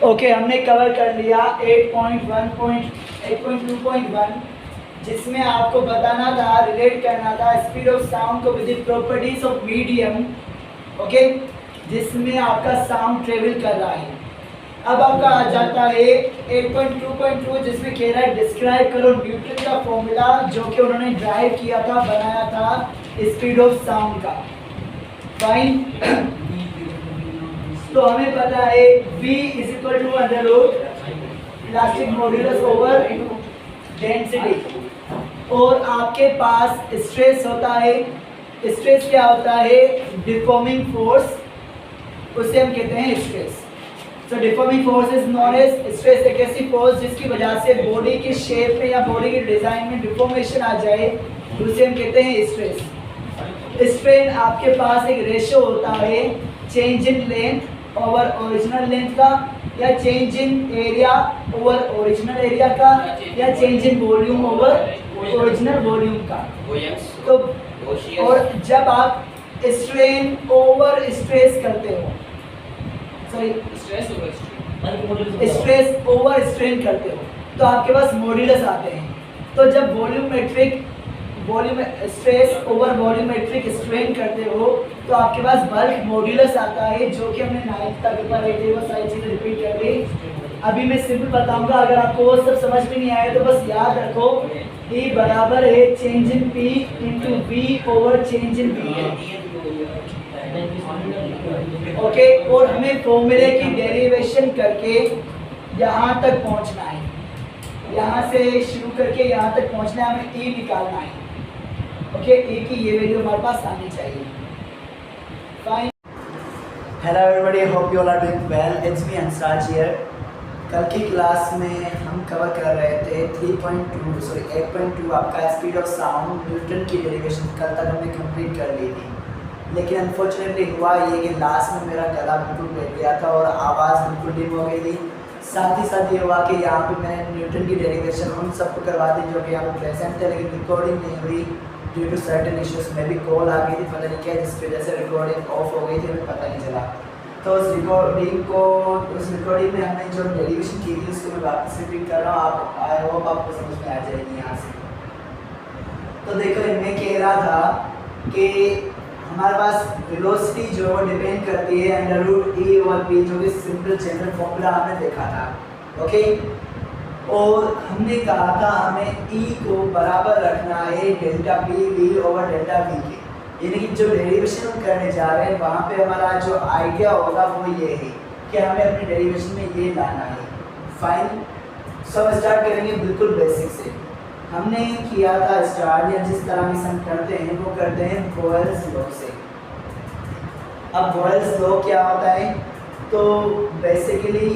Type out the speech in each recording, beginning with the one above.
Okay, हमने cover कर लिया 8.2.1 जिसमें आपको बताना था, रिलेट करना था स्पीड ऑफ साउंड को with the properties of medium. Okay, जिसमें आपका साउंड ट्रेवल कर रहा है। अब आपका आ जाता है 8.2.2 जिसमें कह रहा है डिस्क्राइब करो न्यूटन का फॉर्मूला जो कि उन्होंने ड्राइव किया था, बनाया था स्पीड ऑफ साउंड का। फाइन, तो हमें पता है v is equal to under root elastic modulus over density, और आपके पास स्ट्रेस होता है। स्ट्रेस क्या होता है? डिफॉर्मिंग फोर्स, उसे हम कहते हैं stress. So deforming force is known as stress. एक ऐसी फोर्स जिसकी वजह से बॉडी की शेप में या बॉडी के डिजाइन में डिफॉर्मेशन आ जाए, उसे हम कहते हैं स्ट्रेस। स्ट्रेन आपके पास एक रेशियो होता है change in length over original length का, या change in area over original area का, या change in volume over original volume का। तो और जब आप स्ट्रेन ओवर स्ट्रेस करते हो, सॉरी स्ट्रेस ओवर स्ट्रेन करते हो, तो आपके पास मॉड्यूलस आते हैं। तो जब volume stress over volumetric strain करते हो तो आपके पास बल्क मॉड्यूलस आता है, जो कि हमने 9th तक पढ़े थे। वो सारी चीज़ें रिपीट कर दी। अभी मैं सिंपल बताऊंगा, अगर आपको वो सब समझ में नहीं आया तो बस याद रखो E बराबर है change in P into V over change in V। Okay, और हमें फॉर्मूले की डेरिवेशन करके यहाँ तक पहुँचना है। यहाँ से शुरू करके यहाँ तक पहुँचना है, हमें E निकालना है। ओके, ए की ये वैल्यू हमारे पास आनी चाहिए। Fine, hello everybody, hope you all are doing well. It's me Ansraj here. कल की क्लास में हम कवर कर रहे थे 8.2 आपका स्पीड ऑफ साउंड न्यूटन की डेरिवेशन कल तक हमने कंप्लीट कर ली थी। लेकिन अनफॉर्चुनेटली हुआ ये कि लास्ट में मेरा गला बिल्कुल बैठ गया था और आवाज़ बिल्कुल डिम हो गई थी। साथ ही साथ ये हुआ कि यहाँ पे मैंने न्यूटन की डेरिवेशन उन सबको करवा दी जो कि यहाँ पे प्रेजेंट थे, लेकिन रिकॉर्डिंग नहीं हुई ड्यू टू सर्टेन इश्यूज। में भी कॉल आ गई थी, पता नहीं क्या, जिसकी वजह से रिकॉर्डिंग ऑफ हो गई थी, हमें पता नहीं चला। तो उस रिकॉर्डिंग में हमने जो डेरिवेशन की थी उसको मैं वापस रिपीट कर रहा हूँ। आप आई होप आपको समझ में आ जाएगी यहाँ से। तो देखो, मैं कह रहा था कि हमारे पास वेलोसिटी जो डिपेंड करती है under root E over P, जो कि सिंपल जनरल फॉर्मूला हमने देखा था। ओके, और हमने कहा था हमें E को बराबर रखना है delta P V over delta V के। यानी कि जो डेरिवेशन हम करने जा रहे हैं वहाँ पे हमारा जो आइडिया होगा वो ये है कि हमें अपनी डेरिवेशन में ये लाना है। फाइन, सब स्टार्ट करेंगे बिल्कुल बेसिक से। हमने किया था स्टार्ट, या जिस तरह से हम करते हैं वो करते हैं बॉयल्स लॉ से। अब बॉयल्स लॉ क्या होता है? तो बेसिकली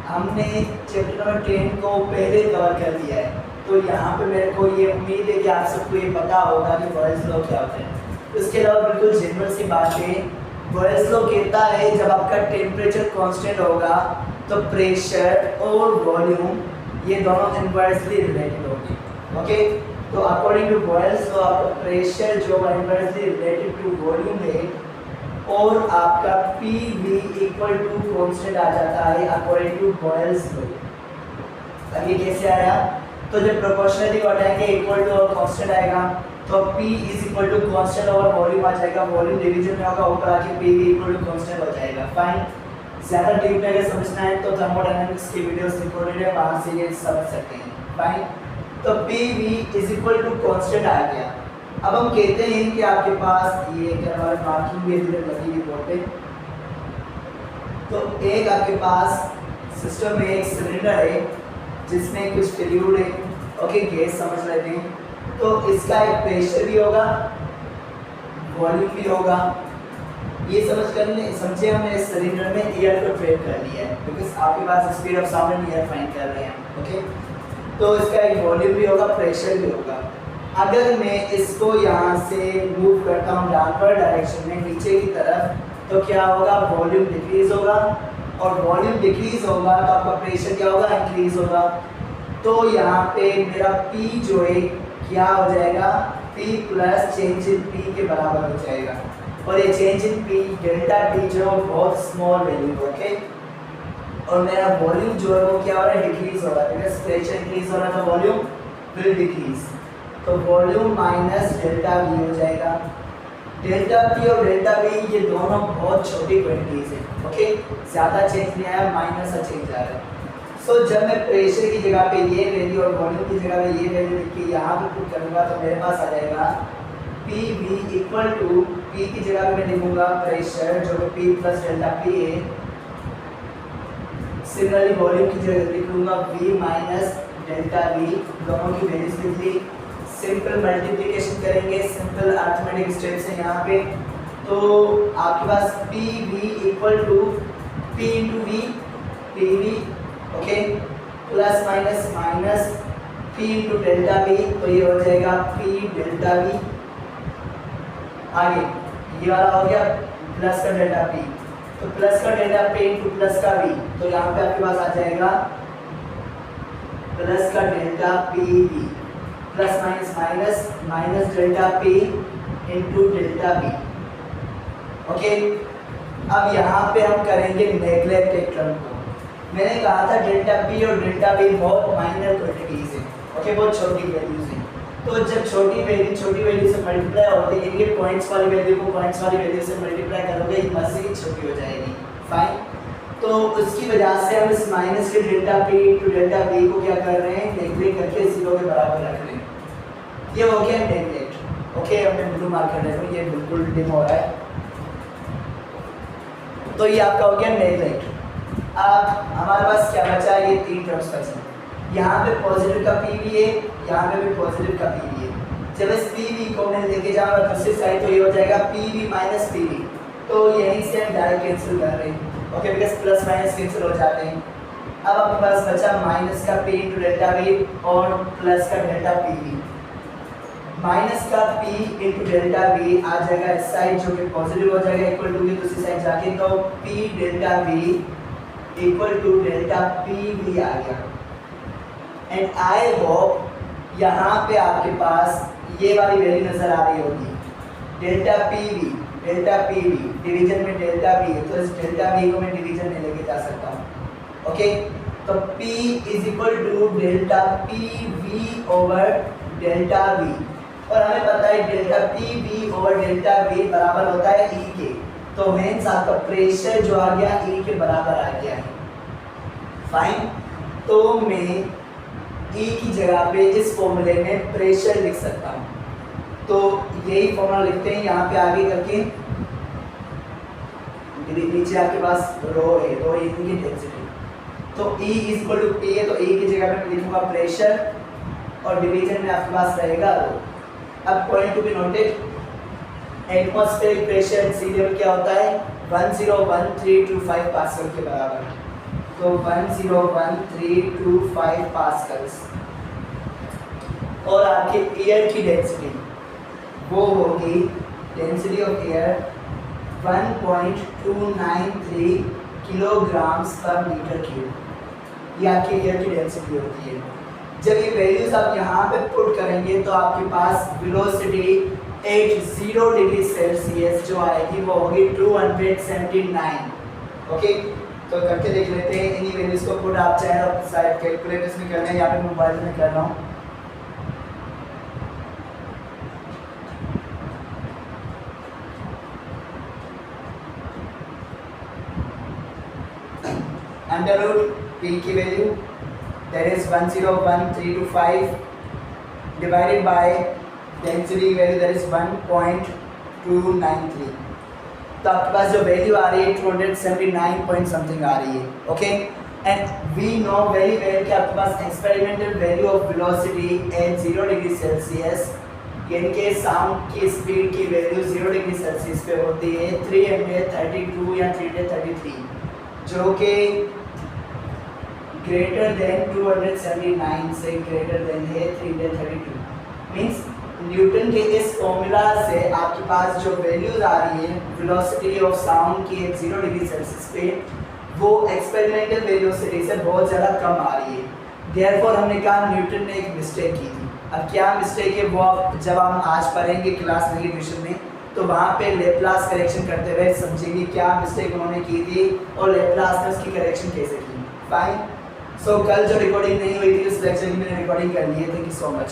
हमने चैप्टर नंबर 10 को पहले कवर कर दिया है, तो यहाँ पे मेरे को ये उम्मीद है कि आप सबको ये पता होगा कि बॉयल्स लॉ क्या होता है। इसके अलावा बिल्कुल जनरल सी बात है, बॉयल्स लॉ कहता है जब आपका टेम्परेचर कांस्टेंट होगा तो प्रेशर और वॉल्यूम ये दोनों इनवर्सली रिलेटेड होंगे। ओके, तो अकॉर्डिंग टू बॉयल्स लॉ आपका प्रेशर जो इनवर्सली रिलेटेड टू वॉल्यूम है, और आपका PV इक्वल टू कांस्टेंट आ जाता है अकॉर्डिंग टू बॉयल्स लॉ। अब ये कैसे आया? तो जब प्रोपोर्शनलिटी को हटाएंगे इक्वल टू और कांस्टेंट आएगा, तो P is equal to constant over volume आ जाएगा। वॉल्यूम डिवीजन में होगा, ऊपर आके PV इक्वल टू कांस्टेंट हो जाएगा। फाइन, ज़्यादा डीप में अगर समझना है तो थर्मोडायनामिक्स की वीडियोस रिकॉर्डेड है, वहाँ से ये समझ सकते हैं। फाइन, तो PV is equal to constant आ गया। अब हम कहते हैं कि आपके पास ये हमारे मार्किंग भी इधर लगी हुई बोर्ड पे। तो एक आपके पास सिस्टम में एक सिलेंडर है जिसमें कुछ फ्लूइड है। ओके, गैस समझ लेते हैं। तो इसका एक प्रेशर भी होगा, वॉल्यूम भी होगा। ये समझे हमने इस सिलेंडर में एयर को ट्रैप कर लिया है, बिकॉज आपके पास speed of sound and air find कर रहे हैं। ओके, तो इसका एक वॉल्यूम भी होगा, प्रेशर भी होगा। अगर मैं इसको यहाँ से मूव करता हूँ डाउनवर्ड डायरेक्शन में नीचे की तरफ, तो क्या होगा? वॉल्यूम डिक्रीज होगा, और वॉल्यूम डिक्रीज होगा तो आपका प्रेशर क्या होगा? इंक्रीज होगा। तो यहाँ पे मेरा P जो है क्या हो जाएगा? P plus change in P के बराबर हो जाएगा, और ये change in P delta T जो बहुत स्मॉल वैल्यू। ओके, और मेरा वॉल्यूम जो है वो क्या हो रहा है, डिक्रीज हो रहा है, बिकॉज प्रेशर इंक्रीज हो रहा था, वॉल्यूम विल डिक्रीज। तो वॉल्यूम माइनस डेल्टा वी हो जाएगा। डेल्टा पी और डेल्टा वी ये दोनों बहुत छोटी क्वांटिटीज है, ओके, ज़्यादा चेंज नहीं आया, माइनस सा चेंज आ रहा है। सो जब मैं प्रेशर की जगह पे ये वैल्यू और वॉल्यूम की जगह पे ये वैल्यू लिख के यहाँ पे पुट करूँगा तो मेरे पास आ जाएगा P V equal to, P की जगह पे मैं लिखूँगा प्रेशर जो कि पी प्लस डेल्टा पी है। सिमिलरली वॉल्यूम की जगह लिख लूँगा वी माइनस डेल्टा वी, दोनों की वैल्यूज लिख ली। सिंपल मल्टीप्लिकेशन करेंगे, सिंपल अरिथमेटिक स्टेप्स है यहाँ पे। तो आपके पास P V equal to P into V, P V, okay, plus minus minus P into delta V, तो ये हो जाएगा पी डेल्टा वी। आगे ये वाला हो गया प्लस का डेल्टा पी, तो प्लस का डेल्टा पी इंटू प्लस का वी, तो यहाँ पे आपके पास आ जाएगा प्लस का delta P we, plus minus minus minus delta P into delta we, okay. अब यहाँ पे हम करेंगे नेग्लेक्ट एक टर्म को। मैंने कहा था डेल्टा पी और डेल्टा वी बहुत माइनर क्वांटिटीज है, ओके, बहुत छोटी वैल्यूज हैं। तो जब छोटी वैल्यू से मल्टीप्लाई होती है, ये पॉइंट्स वाली वैल्यू को पॉइंट्स वाली वैल्यू से मल्टीप्लाई करोगे, ये मज़ीद छोटी हो जाएगी, फाइन। तो उसकी वजह से हम इस माइनस के delta P to delta V को क्या कर रहे हैं, नेग्लेक्ट करके 0 के बराबर रख रहे हैं। ये हो गया नेग्लेक्ट, ओके। अब मैं ब्लू मार्क कर देता हूँ, ये बिल्कुल डिम हो रहा है, तो ये आपका हो गया नेग्लेक्ट। अब हमारे पास क्या बचा, ये 3 टर्म्स बचे। यहाँ पे पॉजिटिव का पी भी है, यहाँ पे भी पॉजिटिव का पी भी है। जब इस पी वी को मैं लेके जाऊँगा दूसरी साइड, तो ये हो जाएगा P we minus P V, तो यहीं से हम डायरेक्ट कैंसिल कर रहे हैं, okay, because plus minus cancel हो जाते हैं। अब आपके पास बचा माइनस का पी इंटू डेल्टा वी और प्लस का डेल्टा पी वी। माइनस का पी इंटू डेल्टा वी आ जाएगा इस साइड, जो कि पॉजिटिव हो जाएगा, इक्वल टू की दूसरी साइड जाके, तो P delta V equal to delta P V आ गया। एंड आई होप यहाँ पे आपके पास ये वाली वैल्यू नजर आ रही होगी, डेल्टा पी वी डिवीजन में डेल्टा वी है, तो इस डेल्टा वी को मैं डिवीजन में लेके जा सकता हूँ, ओके। तो P is equal to delta P V over delta V, और हमें पता है delta P V over delta V बराबर होता है E के, तो हेंस आपका प्रेशर जो आ गया E के बराबर आ गया है, फाइन। तो मैं E की जगह पे इस फॉर्मूले में प्रेशर लिख सकता हूँ, तो यही फॉर्मूला लिखते हैं यहाँ पे आगे करके। नीचे आपके पास रो है, रो इनकी डेंसिटी, तो E is equal to P है, तो E की जगह पे लिखूंगा प्रेशर और डिवीजन में आपके पास रहेगा रो। अब point to be noted, atmospheric pressure sea level क्या होता है, 101325 पास्कल के बराबर, तो 101325 पास्कल्स। और आपके एयर की डेंसिटी वो होगी, डेंसिटी ऑफ एयर 1.293 किलोग्राम्स पर मीटर क्यूब, ये आपकी एयर की डेंसिटी होती है। जब ये वैल्यूज आप यहाँ पे पुट करेंगे तो आपके पास वेलोसिटी 80 डिग्री सेल्सियस जो आएगी वो होगी 279, ओके। तो करके देख लेते हैं इन्हीं वैल्यूज को पुट, आप चाहे तो साइड कैलकुलेटर्स में करना है, यहाँ पे मोबाइल में कर रहा हूँ। अंडर रूट P की value that is 101325 divided by density value that is 1.293, तो आपके पास जो वैल्यू आ रही है 279 पॉइंट समथिंग आ रही है, okay. And we know very well कि आपके पास experimental value of velocity at 0 degree Celsius, यानी कि साउंड की स्पीड की वैल्यू 0 डिग्री सेल्सियस पे होती है 332 या 333, जो कि ग्रेटर देन 279 से ग्रेटर देन है 332। मीन्स न्यूटन के इस फॉर्मूला से आपके पास जो वैल्यूज आ रही है वेलोसिटी ऑफ साउंड की 0 डिग्री सेल्सियस पे, वो एक्सपेरिमेंटल वेलोसिटी से बहुत ज़्यादा कम आ रही है। देयरफॉर हमने कहा न्यूटन ने एक मिस्टेक की थी। अब क्या मिस्टेक है वो आप जब हम आज पढ़ेंगे क्लास में ट्यूशन में, तो वहाँ पे लेप्लास करेक्शन करते हुए समझेंगे क्या मिस्टेक उन्होंने की थी और लेप्लास ने उसकी करेक्शन कैसे की। फाइन। सो कल जो रिकॉर्डिंग नहीं हुई थी उस लेक्चर की मैंने रिकॉर्डिंग कर ली है। Thank you so much.